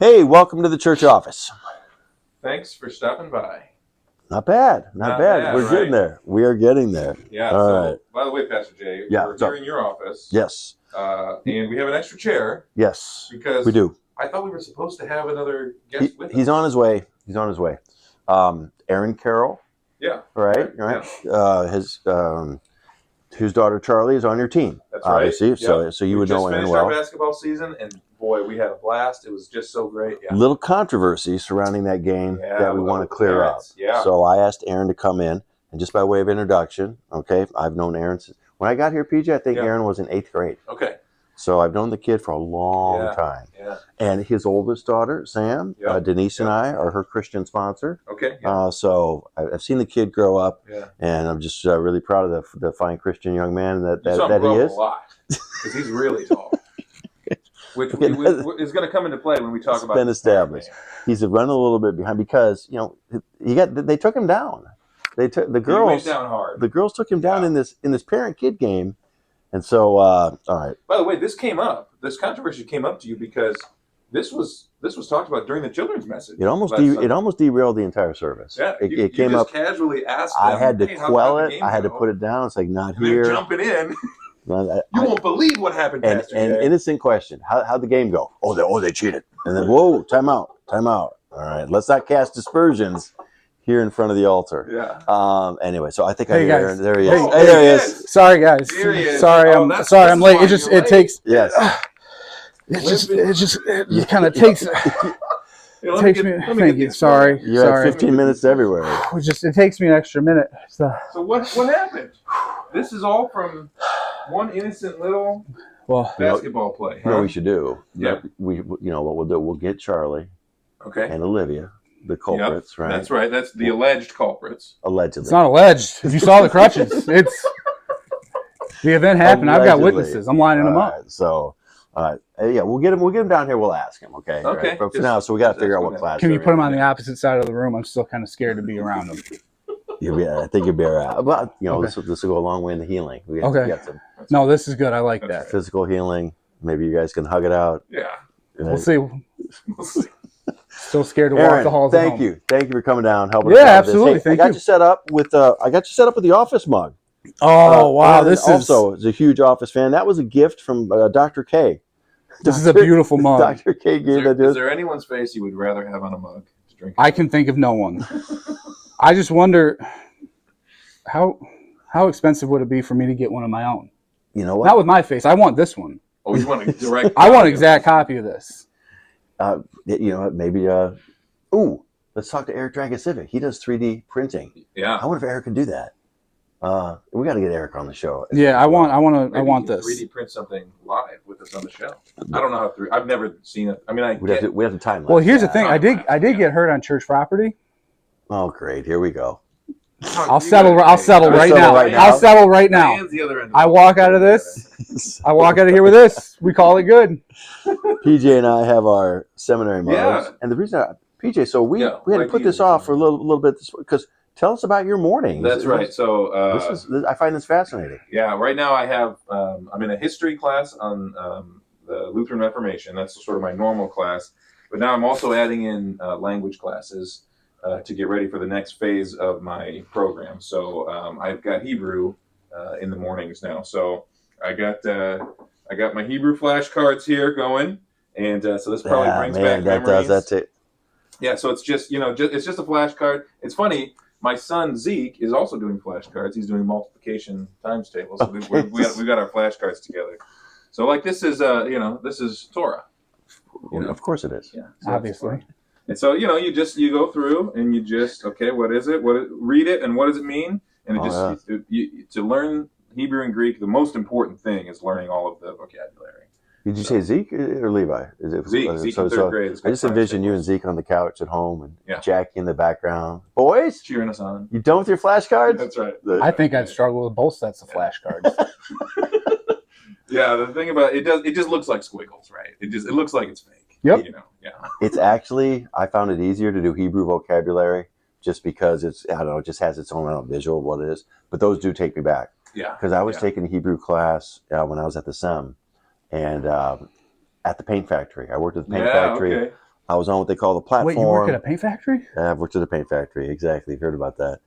Hey, welcome to the church office. Thanks for stopping by. Not bad. Not bad. We're right? getting there. We are getting there. Yeah. All so, right. by the way, Pastor Jay, Yeah, we're what's up? here in your office. Yes. And we have an extra chair Yes. because We do. I thought we were supposed to have another guest with us. He's on his way. He's on his way. Aaron Carroll. Yeah. Right. Yeah. His daughter Charlie is on your team. That's right. Obviously. Yep. So you would know Aaron well. We just finished well. our basketball season, and boy, we had a blast. It was just so great. Yeah. Little controversy surrounding that game that we want to clear up. Yeah. So I asked Aaron to come in, and just by way of introduction, okay, I've known Aaron since when I got here, PJ. I think Aaron was in 8th grade. Okay. So I've known the kid for a long time. Yeah. And his oldest daughter, Sam, Denise, and I are her Christian sponsor. Okay. So I've seen the kid grow up, Yeah. and I'm just really proud of the fine Christian young man that he is. A lot because he's really tall, which is going to come into play when we talk about. It's been established. He's running a little bit behind because they took him down. They took the girls. He went down hard. The girls took him down in this parent-kid game. And so, all right. By the way, this came up. This controversy came up to you because this was talked about during the children's message. It almost derailed the entire service. Yeah, it came just up. Casually asked them, I had to quell it. I had to go? put it down. It's like not and here. Then jumping in. You won't believe what happened. Pastor An Jay. innocent question. How'd the game go? They cheated. And then whoa, time out. All right, let's not cast dispersions here in front of the altar. Yeah. Anyway, so I think Hey, there he is. Oh, hey, there he is. Sorry, guys. Here he is. Sorry, I'm late. It takes. Yes. It just kind of takes. Takes me. Thank you. Sorry. You had 15 minutes everywhere. It takes me an extra minute. So what happened? This is all from one innocent little basketball play. You know what we should do? Yeah. What we'll do? We'll get Charlie. Okay. And Olivia, the culprits, right? That's right. That's the alleged culprits. Allegedly. It's not alleged. If you saw the crutches, the event happened. I've got witnesses. I'm lining them up. So, we'll get him down here. We'll ask him. Okay. Okay. Right? But for now, so we got to figure out what class. Can you put him on the opposite side of the room? I'm still kind of scared to be around him. I think you'll be all right. But this will go a long way in the healing. We got some no, this is good. I like that. Physical healing. Maybe you guys can hug it out. Yeah. We'll see. Still scared to Aaron, walk the halls. Thank you for coming down, helping. Yeah, absolutely. Hey, I got you set up with the office mug. Oh wow, it's a huge office fan. That was a gift from Dr. K. This is a beautiful mug. Dr. K gave that to us. Is there anyone's face you would rather have on a mug to drink? I can think of no one. I just wonder how expensive would it be for me to get one of my own? You know what? Not with my face. I want this one. Oh, you want a direct? I want an exact copy of this. You know what? Maybe. Let's talk to Eric Dragosivic. He does 3D printing. Yeah. I wonder if Eric can do that. We got to get Eric on the show. Yeah, I want this. 3D print something live with us on the show. I don't know how to. I've never seen it. I mean, we have the time. Well, here's the thing. I did get hurt on church property. Oh, great! Here we go. I'll settle right now. I'll settle right now. I walk out of this. I walk out of here with this. We call it good. PJ and I have our seminary mugs, and the reason PJ, so we had to put this off for a little bit because tell us about your morning. That's right. So I find this fascinating. Yeah, right now I have I'm in a history class on the Lutheran Reformation. That's sort of my normal class, but now I'm also adding in language classes to get ready for the next phase of my program. So I've got Hebrew in the mornings now. So I got my Hebrew flashcards here going, and so this probably brings back memories. That's it. Yeah, so it's just it's just a flashcard. It's funny. My son Zeke is also doing flashcards. He's doing multiplication times tables. So we got our flashcards together. So like this is this is Torah. Of course it is. Yeah, so obviously. And so you go through and you just what is it? Read it and what does it mean? And to learn Hebrew and Greek, the most important thing is learning all of the vocabulary. Did you say Zeke or Levi? Is it Zeke in third grade. I just envision you and Zeke on the couch at home and Jackie in the background. Boys, cheering us on. You done with your flashcards? That's right. I think I'd struggle with both sets of flashcards. Yeah, the thing about it just looks like squiggles, right? It looks like it's fake. Yep. It's actually, I found it easier to do Hebrew vocabulary just because it just has its own visual of what it is. But those do take me back. Yeah. Because I was taking a Hebrew class when I was at the SEM and at the paint factory. I worked at the paint factory. Okay. I was on what they call the platform. Wait, you work at a paint factory? Yeah, I've worked at a paint factory. Exactly. Heard about that.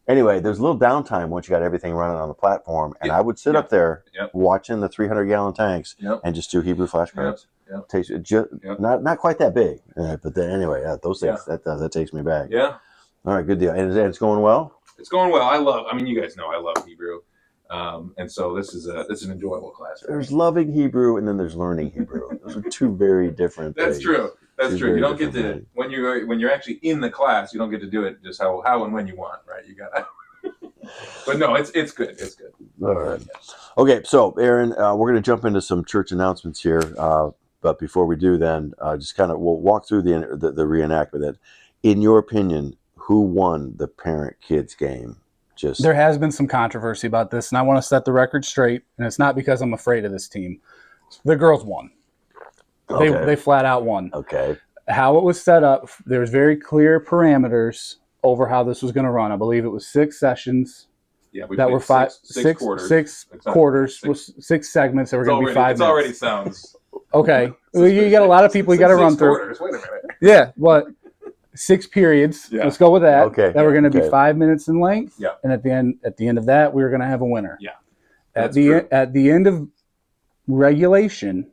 Anyway, there's a little downtime once you got everything running on the platform, and I would sit up there watching the 300-gallon tanks and just do Hebrew flashcards. Takes not quite that big, but then anyway, those things that takes me back. Yeah. All right, good deal. And it's going well. It's going well. I mean, you guys know I love Hebrew, and so this is an enjoyable class. There's loving Hebrew, and then there's learning Hebrew. Those are two very different things. That's true. That's true. You don't get to when you're actually in the class, you don't get to do it just how and when you want, right? You gotta. But no, it's good. It's good. All right. Okay, so Aaron, we're going to jump into some church announcements here. But before we do, then just kind of we'll walk through the reenactment. That, in your opinion, who won the parent-kids game? There has been some controversy about this, and I want to set the record straight. And it's not because I'm afraid of this team. The girls won. They flat out won. Okay. How it was set up, there was very clear parameters over how this was going to run. I believe it was 6 sessions. Yeah, that were six quarters. Six segments that were going to be 5 minutes. It already sounds okay. You got a lot of people you got to run through. Wait a minute. Yeah, what? 6 periods. Yeah. Let's go with that. Okay. That were going to be 5 minutes in length. Yeah. And at the end of that, we were going to have a winner. Yeah. At the end of regulation,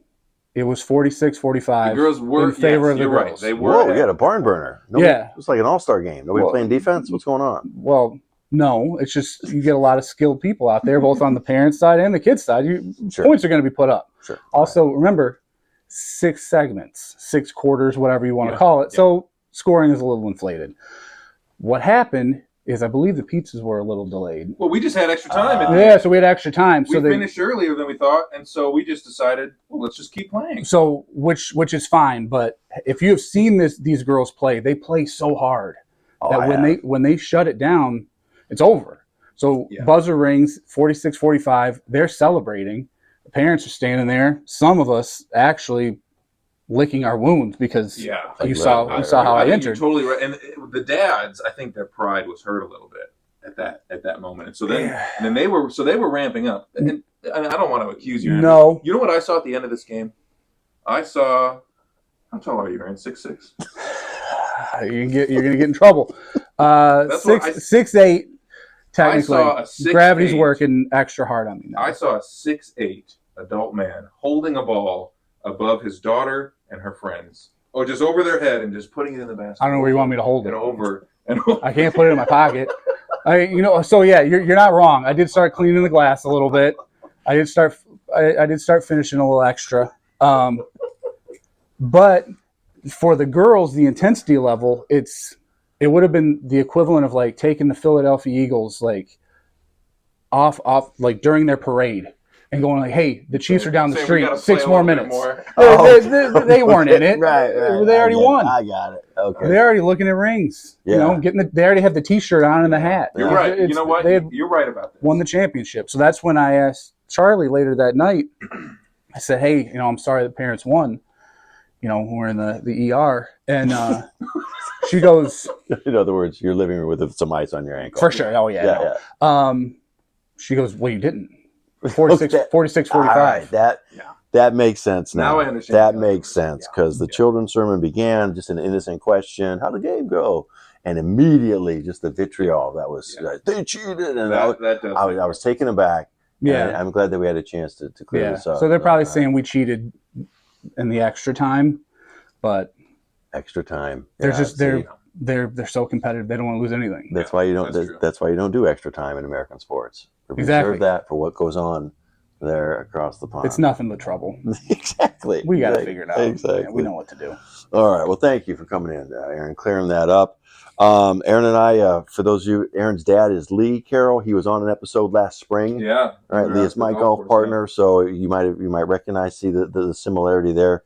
it was 46-45 the girls were in favor of the girls. Right. They were. Whoa, we had a barn burner. It was like an all-star game. Nobody playing defense? What's going on? Well, no, it's just you get a lot of skilled people out there, both on the parent side and the kid side. Points are going to be put up. Sure. Also, remember, 6 segments, 6 quarters, whatever you want to call it. Yeah. So scoring is a little inflated. What happened is I believe the pizzas were a little delayed. Well, we just had extra time. So we had extra time. We finished earlier than we thought, and so we just decided, well, let's just keep playing. So, which is fine, but if you have seen these girls play, they play so hard that when they shut it down, it's over. So buzzer rings, 46-45. They're celebrating. The parents are standing there. Some of us actually licking our wounds because you saw how I entered. You're totally right. And the dads, I think their pride was hurt a little bit at that moment. And so then they were ramping up. And I don't want to accuse you. No. You know what I saw at the end of this game? I saw, how tall are you, Aaron? 6'6"? You're gonna get in trouble. 6'8". Technically, gravity's working extra hard on me now. I saw a 6'8" adult man holding a ball above his daughter and her friends, or just over their head and just putting it in the basket. I don't know where you want me to hold it. And over. I can't put it in my pocket. So yeah, you're not wrong. I did start cleaning the glass a little bit. I did start finishing a little extra. But for the girls, the intensity level, it would have been the equivalent of like taking the Philadelphia Eagles like off like during their parade and going like, hey, the Chiefs are down the street, 6 more minutes. They weren't in it. Right. They already won. I got it. Okay. They're already looking at rings. Yeah. They already have the T-shirt on and the hat. You're right. You know what? You're right about that. Won the championship. So that's when I asked Charlie later that night. I said, hey, I'm sorry the parents won. We're in the ER. And she goes. In other words, you're living with some ice on your ankle. For sure. Oh, yeah. She goes, well, you didn't. 46-45. All right, that makes sense now. Now I understand. That makes sense because the children's sermon began just an innocent question: "How'd the game go?" And immediately, just the vitriol that was they cheated, and I was taken aback. Yeah, I'm glad that we had a chance to clear this up. So they're probably saying we cheated in the extra time, but extra time. They're they're so competitive they don't want to lose anything. That's why you don't. That's why you don't do extra time in American sports. Exactly. Reserve that for what goes on there across the pond. It's nothing but trouble. Exactly. We got to figure it out. Exactly. Man. We know what to do. All right. Well, thank you for coming in, Aaron, clearing that up. Aaron and I, for those of you, Aaron's dad is Lee Carroll. He was on an episode last spring. Yeah. All right. Lee is my golf partner, so you might recognize, see the similarity there.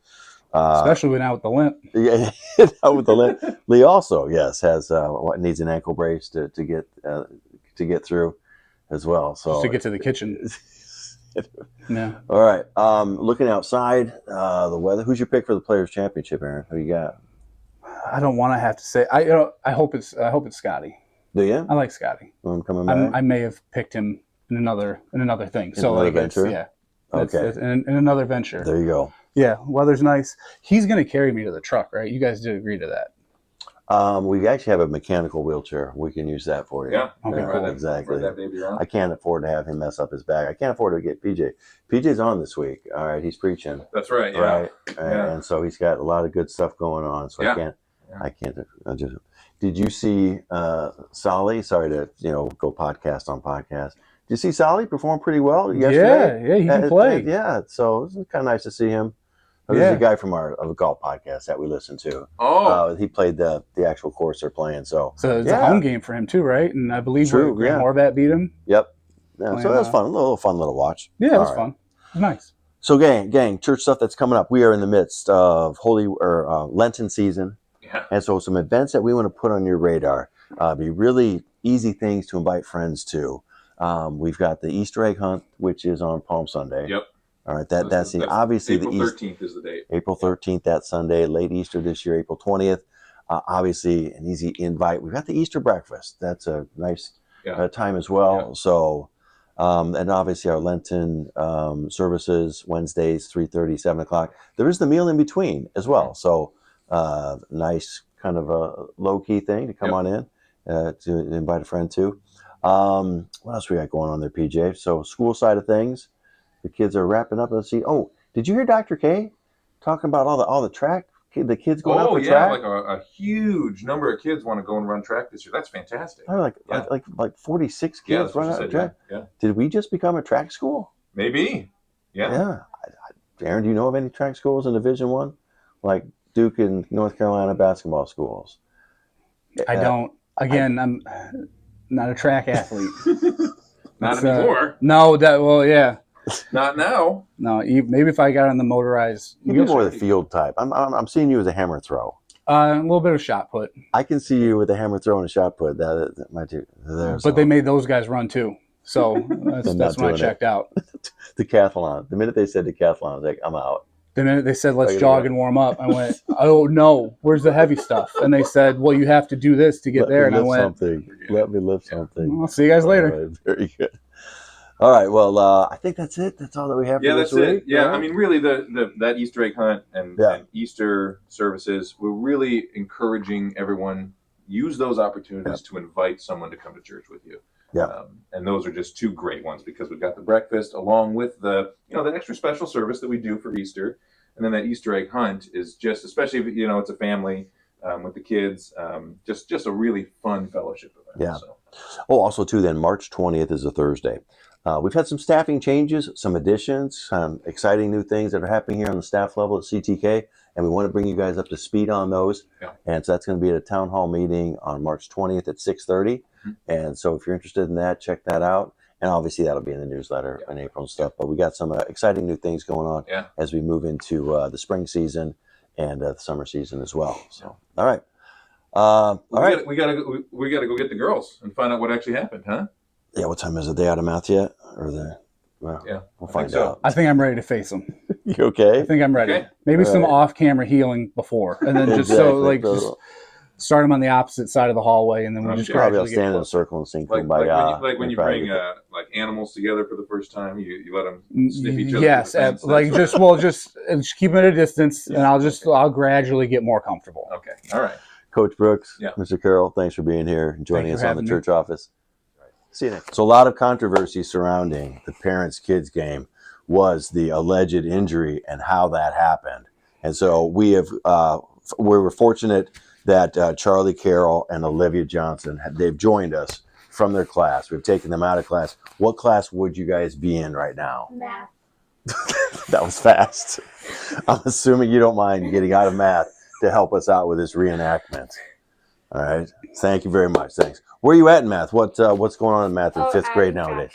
Especially now with the limp. Yeah, with the limp. Lee also, has needs an ankle brace to get through as well. So just to get to the kitchen. Yeah. All right. Looking outside, the weather. Who's your pick for the Players Championship, Aaron? Who you got? I don't want to have to say. I hope it's Scotty. Do you? I like Scotty. Coming back. I may have picked him in another thing. In another venture. Yeah. Okay. In another venture. There you go. Yeah, weather's nice. He's going to carry me to the truck, right? You guys did agree to that. We actually have a mechanical wheelchair. We can use that for you. Yeah. Okay, cool. Exactly. That baby on. I can't afford to have him mess up his back. I can't afford to get PJ. PJ's on this week. All right, he's preaching. That's right. Yeah. Right. Yeah. And so he's got a lot of good stuff going on. So Yeah. I can't. Did you see Solly? Sorry to go podcast on podcast. Did you see Solly perform pretty well yesterday? Yeah, he can play. Yeah, so it's kind of nice to see him. This is a guy from our golf podcast that we listen to. Oh, he played the actual course they're playing. So it's a home game for him too, right? And I believe True, Grant Horvat beat him. Yep. Yeah, so that's fun. A fun little watch. Yeah, it was fun. It was nice. So gang, church stuff that's coming up. We are in the midst of Lenten season. yeah. And so some events that we want to put on your radar. Be really easy things to invite friends to. We've got the Easter egg hunt, which is on Palm Sunday. Yep. All right, that's obviously April the 13th is the date. April 13th, that Sunday, late Easter this year, April 20th. Obviously, an easy invite. We've got the Easter breakfast. That's a nice time as well. Yeah. So, and obviously our Lenten services, Wednesdays, 3:30, 7 o'clock. There is the meal in between as well. So, nice kind of a low-key thing to come on in to invite a friend to. What else we got going on there, PJ? So, school side of things. The kids are wrapping up. Let's see. Oh, did you hear Dr. K talking about all the track? The kids going out for track? Like a huge number of kids want to go and run track this year. That's fantastic. Oh, like 46 kids run out of track. Yeah. Did we just become a track school? Maybe. Yeah. Yeah. Aaron, do you know of any track schools in Division I, like Duke and North Carolina basketball schools? I don't. Again, I'm not a track athlete. Not anymore. No. Yeah. Not now. No, maybe if I got on the motorized. You'd be more the field type. I'm seeing you as a hammer throw. A little bit of shot put. I can see you with a hammer throw and a shot put. That might do. But they made those guys run too. So that's when I checked out. Decathlon. The minute they said decathlon, I was like, I'm out. The minute they said, let's jog and warm up, I went, oh, no, where's the heavy stuff? And they said, well, you have to do this to get there. And I went, let me lift something. I'll see you guys later. Right, very good. All right. Well, I think that's it. That's all that we have for this week. Yeah, that's it. Yeah, right? I mean, really, that Easter egg hunt and Easter services, we're really encouraging everyone, use those opportunities to invite someone to come to church with you. Yeah. And those are just two great ones because we've got the breakfast along with the extra special service that we do for Easter. And then that Easter egg hunt is just, especially if, it's a family with the kids, just a really fun fellowship event. Yeah. So. Oh, also too, then March 20th is a Thursday. We've had some staffing changes, some additions, some exciting new things that are happening here on the staff level at CTK, and we want to bring you guys up to speed on those. Yeah. And so that's going to be at a town hall meeting on March 20th at 6:30. Mm-hmm. And so if you're interested in that, check that out. And obviously that'll be in the newsletter in April and stuff. But we got some exciting new things going on as we move into the spring season and the summer season as well. So, all right. We gotta go get the girls and find out what actually happened, huh? Yeah, what time is it? They out of math yet? We'll find out. I think I'm ready to face them. You okay? I think I'm ready. Okay. Maybe some off-camera healing before, and then just just start them on the opposite side of the hallway, and then we'll just probably stand in a circle and sing Kumbaya. Like when you bring animals together for the first time, you let them sniff each other. Yes, just keep them at a distance, and I'll gradually get more comfortable. Okay, all right. Coach Brooks, Mr. Carroll, thanks for being here and joining us on the church office. See you next. So a lot of controversy surrounding the parents-kids game was the alleged injury and how that happened. And so we were fortunate that Charlie Carroll and Olivia Johnson, they've joined us from their class. We've taken them out of class. What class would you guys be in right now? Math. That was fast. I'm assuming you don't mind getting out of math to help us out with this reenactment. All right. Thank you very much. Thanks. Where are you at in math? What's going on in math in fifth grade nowadays?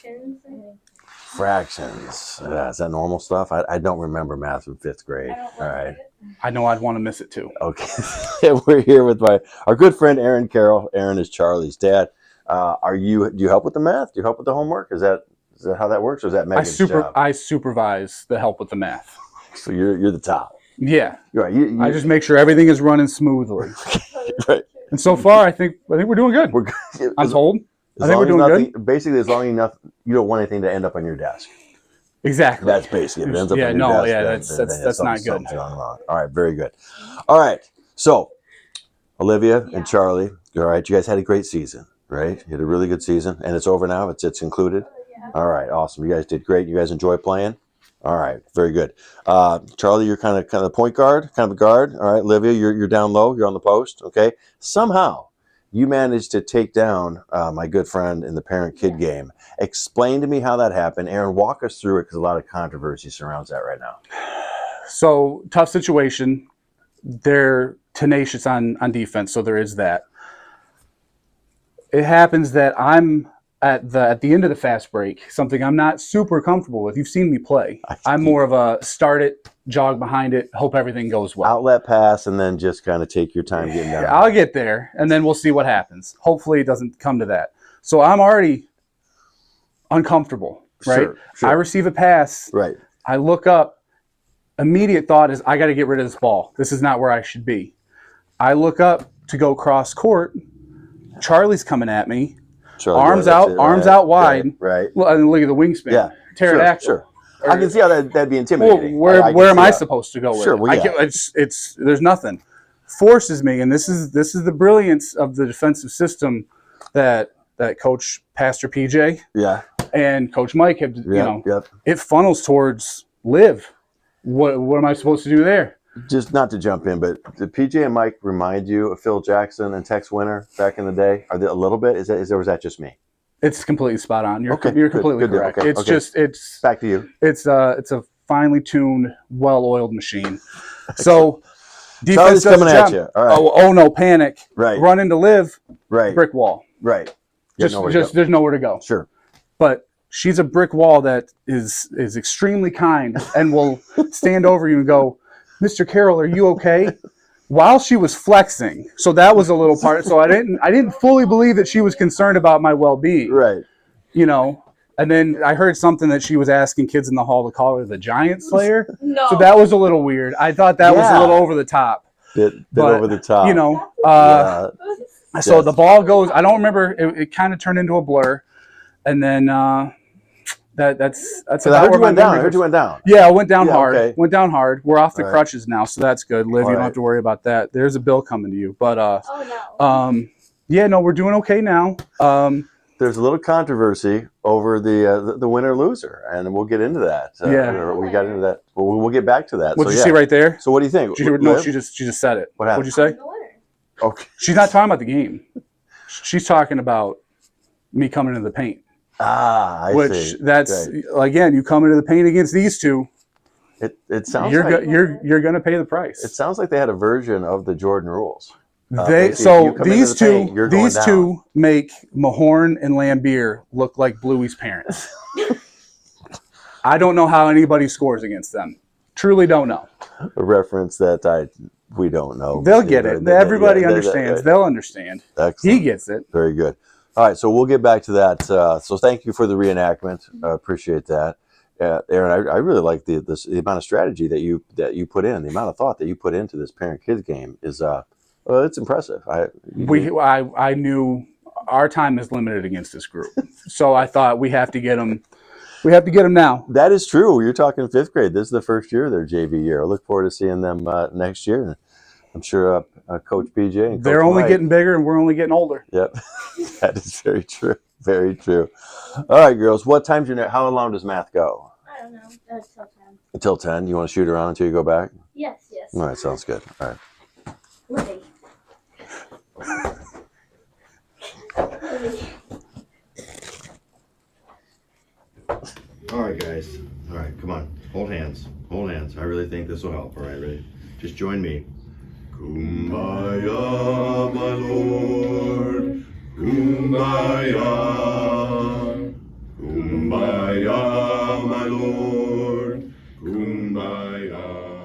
Fractions. Is that normal stuff? I don't remember math from fifth grade. All right. I know I'd want to miss it too. Okay. We're here with our good friend Aaron Carroll. Aaron is Charlie's dad. Do you help with the math? Do you help with the homework? Is that how that works, or is that Megan's job? I supervise the help with the math. So you're the top. Yeah. You're right. I just make sure everything is running smoothly. Right. And so far, I think we're doing good. We're good. I'm told. I think we're doing good. Basically, as long enough, you don't want anything to end up on your desk. Exactly. That's basically it. It ends up Yeah, on your no, desk, yeah, then- that's then that's not good. something's gone wrong. All right, very good. All right, so Olivia and Charlie, all right, you guys had a great season, right? You had a really good season, and it's over now. It's included. All right, awesome. You guys did great. You guys enjoy playing. All right, very good. Charlie, you're kind of the point guard, kind of a guard. All right, Olivia, you're down low. You're on the post. Okay. Somehow you managed to take down my good friend in the parent-kid game. Explain to me how that happened. Aaron, walk us through it because a lot of controversy surrounds that right now. So tough situation. They're tenacious on defense, so there is that. It happens that I'm at the end of the fast break, something I'm not super comfortable with. You've seen me play. I'm more of a start it, jog behind it, hope everything goes well. Outlet pass, and then just kind of take your time getting down. I'll get there, and then we'll see what happens. Hopefully it doesn't come to that. So I'm already uncomfortable, right? Sure. I receive a pass. Right. I look up. Immediate thought is, I got to get rid of this ball. This is not where I should be. I look up to go cross court. Charlie's coming at me. Charlie, arms out wide. Right. Well, and look at the wingspan. Yeah. Pterodactyl. Sure. I can see how that'd be intimidating. Well, where am I supposed to go with Sure, it? well, yeah. It's there's nothing. Forces me, and this is the brilliance of the defensive system that Coach Pastor PJ and Coach Mike have. It funnels towards Liv. What am I supposed to do there? Just not to jump in, but did PJ and Mike remind you of Phil Jackson and Tex Winter back in the day? Are they a little bit? Is that, or was that just me? It's completely spot on. You're Okay, completely good deal. correct. Okay, It's okay. just it's Back to you. it's a finely tuned, well-oiled machine. So Charlie's defense coming at you. All right. Oh no, panic! Right. Run into Liv. Right. Brick wall. Right. There's nowhere to go. Sure. But she's a brick wall that is extremely kind and will stand over you and go, "Mr. Carroll, are you okay?" While she was flexing. So that was a little part. So I didn't fully believe that she was concerned about my well-being. Right. You know. And then I heard something that she was asking kids in the hall to call her the Giant Slayer. No. So that was a little weird. I thought that was a little over the top. Bit over the top. You know. Yeah. So the ball goes. I don't remember. It kind of turned into a blur, and then that's. So I heard you went down. I heard you went down. Yeah, I went down Yeah, hard. okay. Went down hard. We're off the All right. crutches now, so that's good. Liv, All you don't right. have to worry about that. There's a bill coming to you, but Oh no. yeah, no, we're doing okay now. There's a little controversy over the winner loser, and we'll get into that. Yeah. We got into that. We'll get back to that. What'd So, you see right there? So what do you think? No, Liv? she just said it. What happened? What'd you say? I'm the winner. Okay. She's not talking about the game. She's talking about me coming into the paint. I Which see. that's Right. again, you come into the paint against these two, It sounds you're like you're gonna pay the price. it sounds like they had a version of the Jordan rules. They basically, if you come into the paint, you're going these two make Mahorn and Lambier look like Bluey's parents. I don't know how anybody scores against them. Truly don't know. A reference that we don't know. They'll get it. Everybody understands. They'll understand. Excellent. He gets it. Very good. All right, so we'll get back to that. So thank you for the reenactment. I appreciate that. Aaron, I really like the amount of strategy that you put in, the amount of thought that you put into this parent-kids game is it's impressive. I knew our time is limited against this group, so I thought we have to get them. We have to get them now. That is true. You're talking fifth grade. This is the first year of their JV year. I look forward to seeing them next year. I'm sure Coach PJ and Coach They're only Mike, getting bigger, and we're only getting older. Yep, that is very true. Very true. All right, girls. What time's your how long does math go? I don't know. That's till 10. Until 10. You want to shoot around until you go back? Yes. All right, sounds good. All right. Living. All right, guys. All right, come on. Hold hands. Hold hands. I really think this will help. All right, ready? Just join me. Kumbaya, my Lord. Kumbaya. Kumbaya, my Lord. Kumbaya.